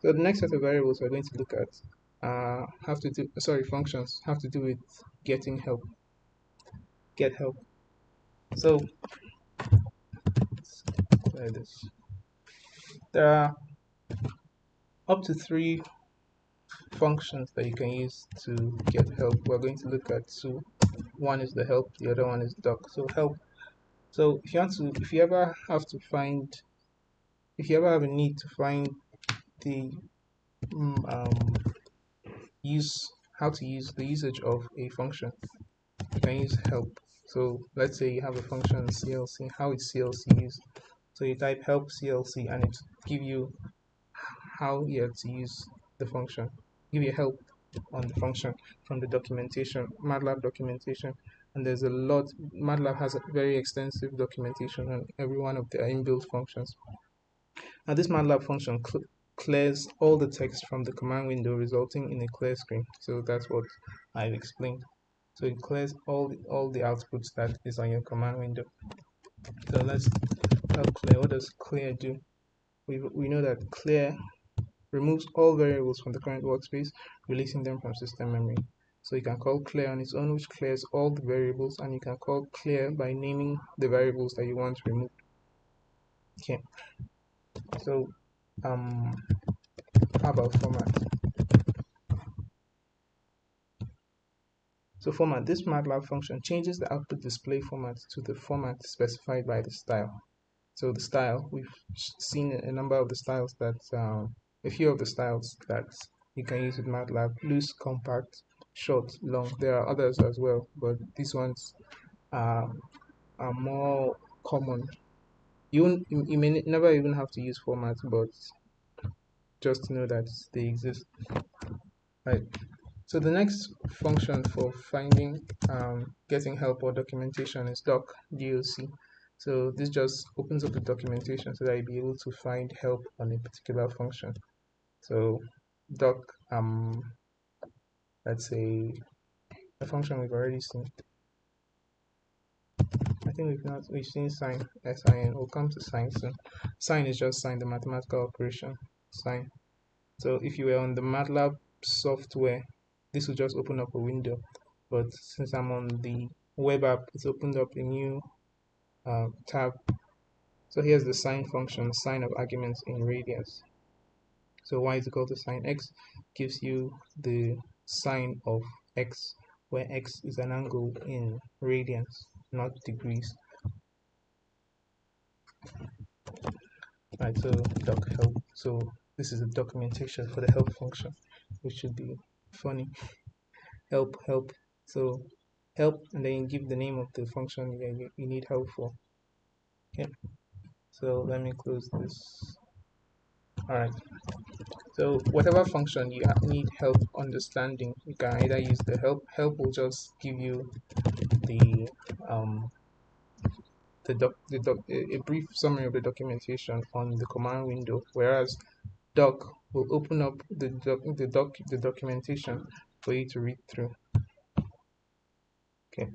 So the next set of variables we're going to look at functions have to do with getting help, get help. So let's clear this. There are up to three functions that you can use to get help. We're going to look at two. One is the help, the other one is doc. So help. So if you ever have to find, if you ever have a need to find the mm, um, use how to use the usage of a function, you can use help. So let's say you have a function CLC. How is CLC used? So you type help CLC and it give you how you have to use the function. Give you help on the function from the documentation, MATLAB documentation. And there's a lot. MATLAB has a very extensive documentation on every one of the inbuilt functions. Now this MATLAB function clears all the text from the command window, resulting in a clear screen. So that's what I've explained. So it clears all the outputs that is on your command window. So let's help clear. What does clear do? We know that clear removes all variables from the current workspace, releasing them from system memory. So you can call clear on its own, which clears all the variables, and you can call clear by naming the variables that you want removed. Okay. So how about format? So format, this MATLAB function changes the output display format to the format specified by the style. So the style, we've seen a number of the styles that, a few of the styles that you can use with MATLAB: loose, compact, short, long. There are others as well, but these ones are, are more common. You may never even have to use format, but just to know that they exist. Right. So the next function for finding, getting help or documentation is doc, DOC. So this just opens up the documentation so that you'll be able to find help on a particular function. So doc, let's say a function we've already seen. I think we've seen sign, SIN. We'll come to sign soon. Sign is just sign, the mathematical operation, sign. So if you were on the MATLAB software, this will just open up a window. But since I'm on the web app, it's opened up a new tab. So here's the sign function, sign of arguments in radians. So y is equal to sine x gives you the sine of x, where x is an angle in radians, not degrees. Right, so doc help. So this is the documentation for the help function, which should be funny. Help. So help, and then you give the name of the function you need help for. Okay. So let me close this. All right. So whatever function you need help understanding, you can either use the help. Help will just give you the a brief summary of the documentation on the command window, whereas doc will open up the documentation for you to read through. Okay.